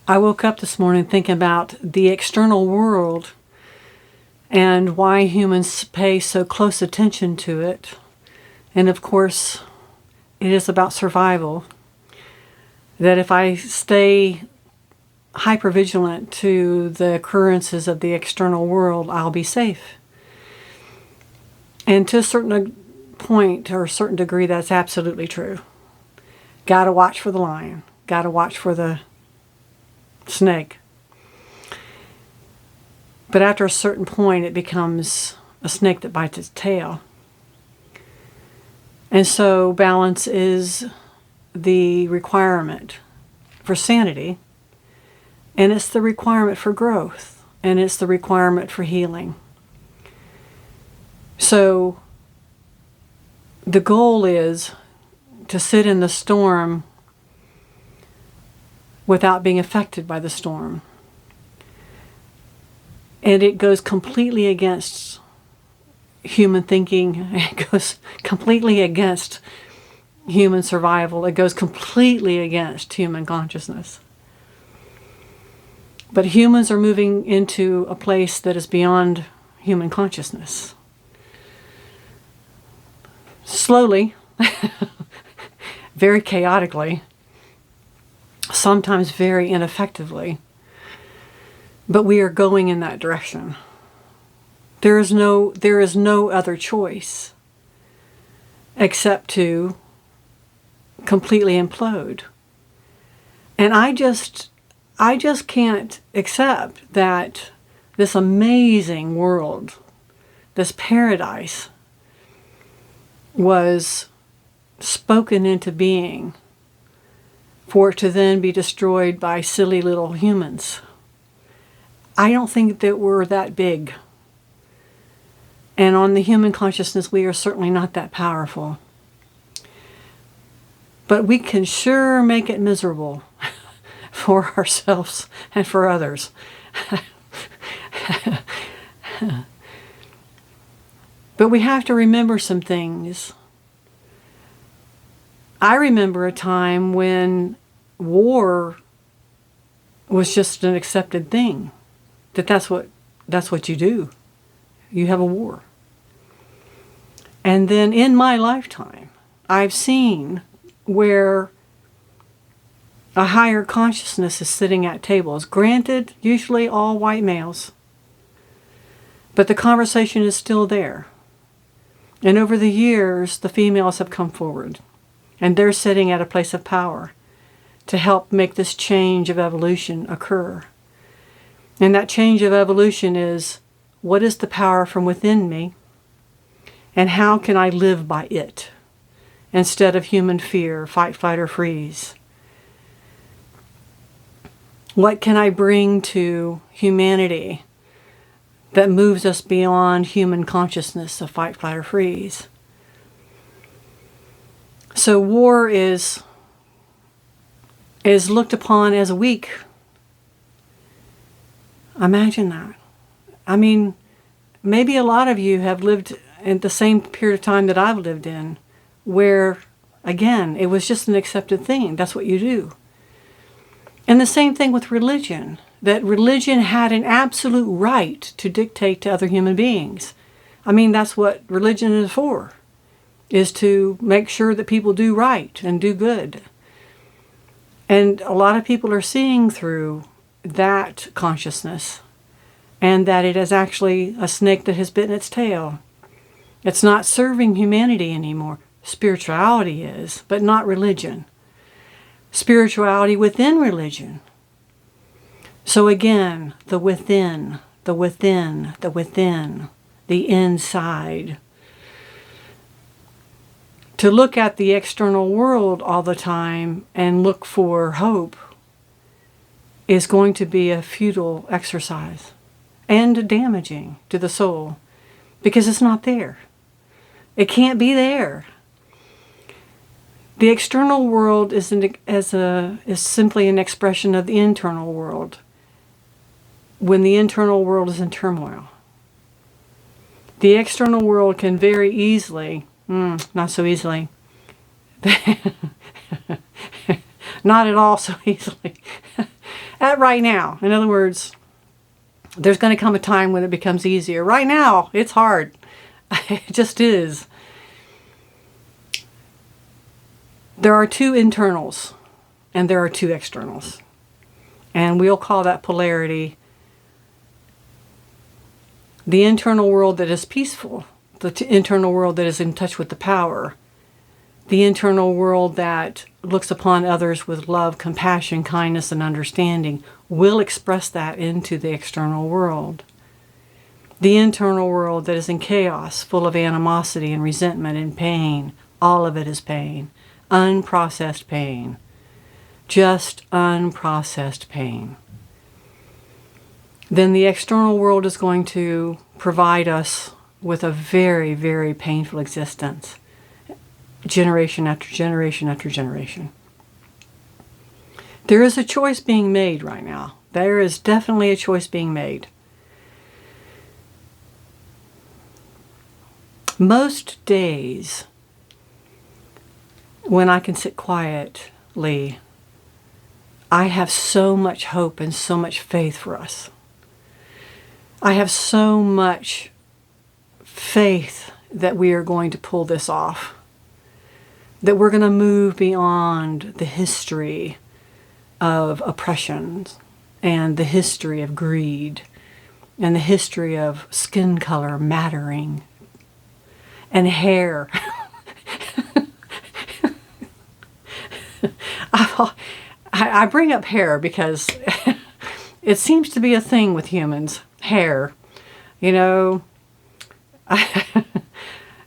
I woke up this morning thinking about the external world and why humans pay so close attention to it. And of course, it is about survival. That if I stay hypervigilant to the occurrences of the external world, I'll be safe. And to a certain point or a certain degree, that's absolutely true. Gotta watch for the lion. Gotta watch for the snake. But after a certain point, it becomes a snake that bites its tail. And so balance is the requirement for sanity, and it's the requirement for growth, and it's the requirement for healing. So the goal is to sit in the storm without being affected by the storm. And it goes completely against human thinking. It goes completely against human survival. It goes completely against human consciousness. But humans are moving into a place that is beyond human consciousness. Slowly, very chaotically, sometimes very ineffectively, but we are going in that direction. There is no other choice except to completely implode. And I just can't accept that this amazing world, this paradise, was spoken into being for it to then be destroyed by silly little humans. I don't think that we're that big. And on the human consciousness, we are certainly not that powerful. But we can sure make it miserable for ourselves and for others. But we have to remember some things. I remember a time when war was just an accepted thing. That's what you do. You have a war. And then in my lifetime, I've seen where a higher consciousness is sitting at tables. Granted, usually all white males. But the conversation is still there. And over the years, the females have come forward. And they're sitting at a place of power to help make this change of evolution occur. And that change of evolution is, what is the power from within me? And how can I live by it? Instead of human fear, fight, flight, or freeze. What can I bring to humanity that moves us beyond human consciousness of fight, flight, or freeze? So war is looked upon as weak. Imagine that. I mean, maybe a lot of you have lived in the same period of time that I've lived in, where, again, it was just an accepted thing. That's what you do. And the same thing with religion, that religion had an absolute right to dictate to other human beings. I mean, that's what religion is for, is to make sure that people do right and do good. And a lot of people are seeing through that consciousness, and that it is actually a snake that has bitten its tail. It's not serving humanity anymore. Spirituality is, but not religion. Spirituality within religion. So again, the within, the within, the within, the inside. To look at the external world all the time and look for hope is going to be a futile exercise and damaging to the soul, because it's not there. It can't be there. The external world is simply an expression of the internal world when the internal world is in turmoil. The external world can very easily, not so easily, not at all so easily, right now. In other words, there's going to come a time when it becomes easier. Right now, it's hard. It just is. There are two internals and there are two externals. And we'll call that polarity the internal world that is peaceful, the internal world that is in touch with the power, the internal world that looks upon others with love, compassion, kindness, and understanding will express that into the external world. The internal world that is in chaos, full of animosity and resentment and pain, all of it is pain, unprocessed pain, just unprocessed pain. Then the external world is going to provide us with a very, very painful existence, generation after generation after generation. There is a choice being made right now. There is definitely a choice being made. Most days, when I can sit quietly, I have so much hope and so much faith for us. I have so much faith that we are going to pull this off, that we're going to move beyond the history of oppression and the history of greed and the history of skin color mattering and hair. I bring up hair because it seems to be a thing with humans. Hair, you know,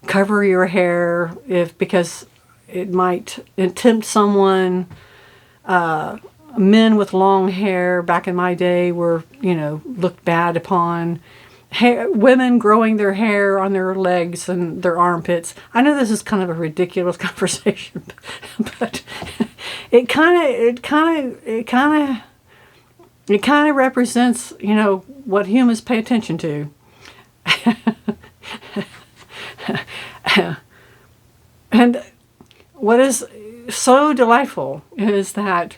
cover your hair because it might tempt someone. Men with long hair back in my day were, looked bad upon. Women growing their hair on their legs and their armpits. I know this is kind of a ridiculous conversation, but it kind of represents, what humans pay attention to. And what is so delightful is that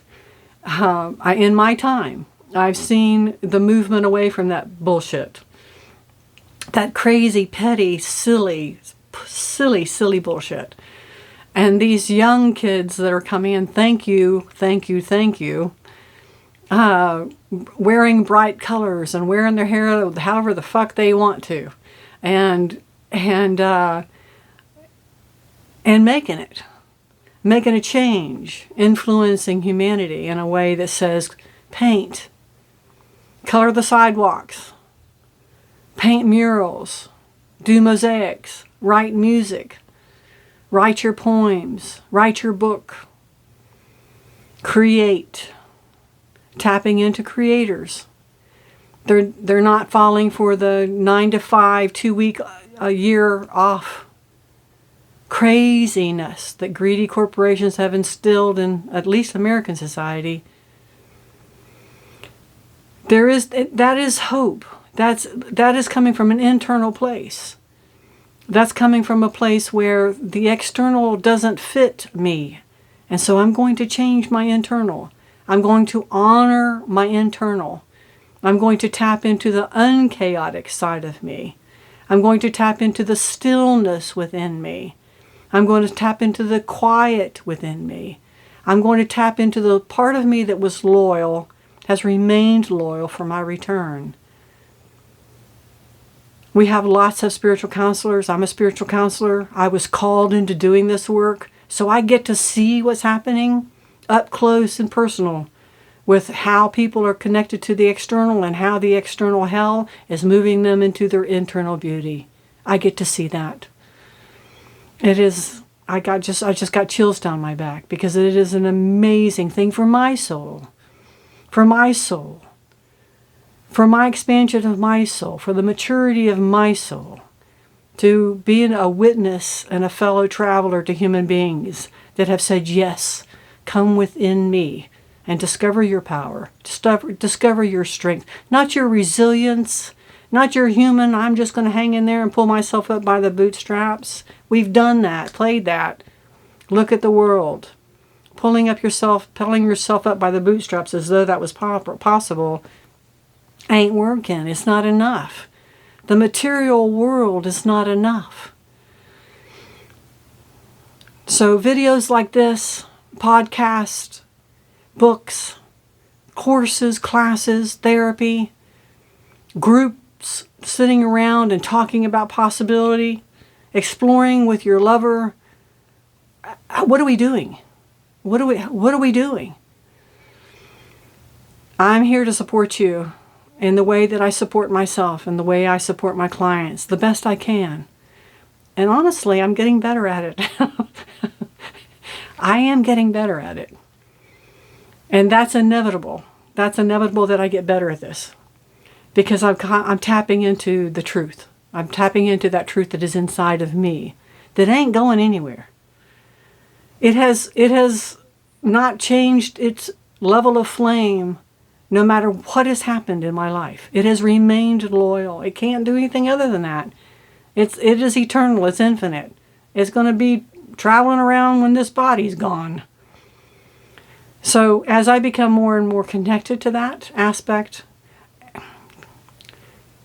in my time, I've seen the movement away from that bullshit. That crazy, petty, silly bullshit. And these young kids that are coming in, thank you, wearing bright colors and wearing their hair however the fuck they want to, and making a change, influencing humanity in a way that says, paint, color the sidewalks, paint murals, do mosaics, write music, write your poems, write your book, create, tapping into creators. They're not falling for the 9 to 5, 2 week, a year off craziness that greedy corporations have instilled in at least American society. That is hope. That is coming from an internal place. That's coming from a place where the external doesn't fit me. And so I'm going to change my internal. I'm going to honor my internal. I'm going to tap into the unchaotic side of me. I'm going to tap into the stillness within me. I'm going to tap into the quiet within me. I'm going to tap into the part of me that was loyal, has remained loyal for my return. We have lots of spiritual counselors. I'm a spiritual counselor. I was called into doing this work, so I get to see what's happening up close and personal with how people are connected to the external and how the external hell is moving them into their internal beauty. I get to see that. It is, I just got chills down my back because it is an amazing thing for my soul, for my expansion of my soul, for the maturity of my soul, to being a witness and a fellow traveler to human beings that have said, yes, come within me and discover your power, discover your strength, not your resilience, not your human, I'm just going to hang in there and pull myself up by the bootstraps. We've done that, played that. Look at the world. pulling yourself up by the bootstraps as though that was possible ain't working. It's not enough. The material world is not enough. So videos like this, podcasts, books, courses, classes, therapy, groups sitting around and talking about possibility, exploring with your lover. What are we doing? What are we doing? I'm here to support you in the way that I support myself and the way I support my clients, the best I can. And honestly, I'm getting better at it. I am getting better at it. And that's inevitable. That's inevitable that I get better at this. Because I'm tapping into the truth. I'm tapping into that truth that is inside of me, that ain't going anywhere. It has not changed its level of flame no matter what has happened in my life. It has remained loyal. It can't do anything other than that. It is eternal. It's infinite. It's going to be traveling around when this body's gone. So as I become more and more connected to that aspect,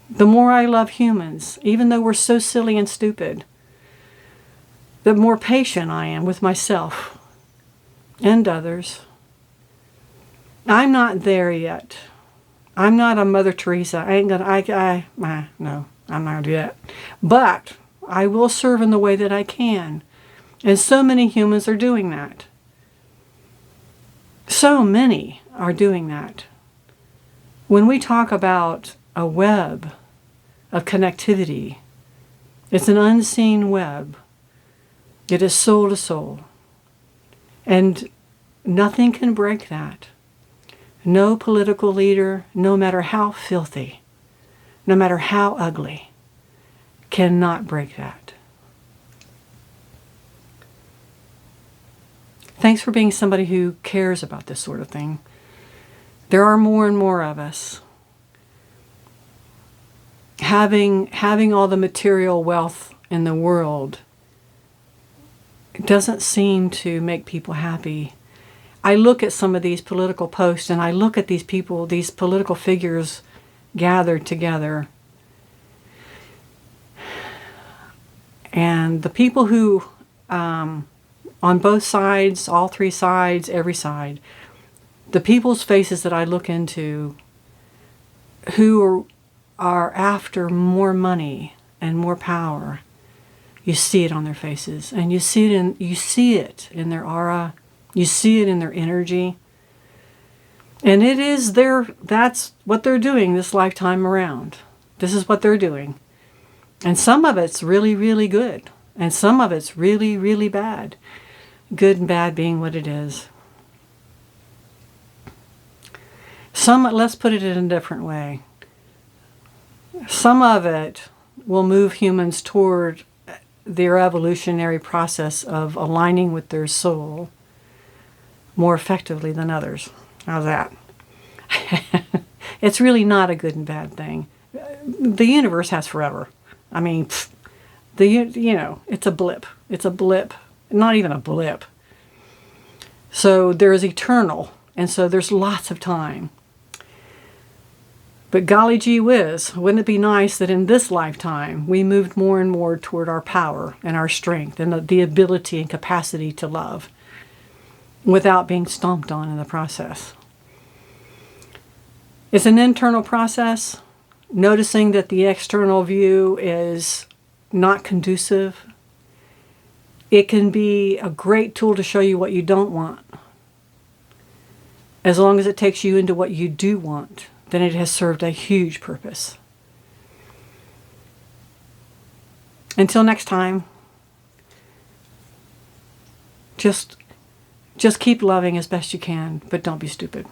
the more I love humans, even though we're so silly and stupid, the more patient I am with myself and others. I'm not there yet. I'm not a Mother Teresa. No, I'm not gonna do that. But I will serve in the way that I can. And so many humans are doing that. So many are doing that. When we talk about a web of connectivity, it's an unseen web. It is soul to soul. And nothing can break that. No political leader, no matter how filthy, no matter how ugly, cannot break that. Thanks for being somebody who cares about this sort of thing. There are more and more of us. Having all the material wealth in the world doesn't seem to make people happy. I look at some of these political posts and I look at these people, these political figures gathered together. And the people who, on both sides, all three sides, every side, the people's faces that I look into who are after more money and more power, you see it on their faces, and you see it in their aura, you see it in their energy, and that's what they're doing this lifetime around. This is what they're doing, and some of it's really, really good, and some of it's really, really bad. Good and bad being what it is. Let's put it in a different way. Some of it will move humans toward their evolutionary process of aligning with their soul more effectively than others. How's that? It's really not a good and bad thing. The universe has forever. I mean, it's a blip. It's a blip. Not even a blip. So there is eternal, and so there's lots of time. But golly gee whiz, wouldn't it be nice that in this lifetime we moved more and more toward our power and our strength and the ability and capacity to love without being stomped on in the process. It's an internal process, noticing that the external view is not conducive. It can be a great tool to show you what you don't want. As long as it takes you into what you do want, then it has served a huge purpose. Until next time, just keep loving as best you can, but don't be stupid.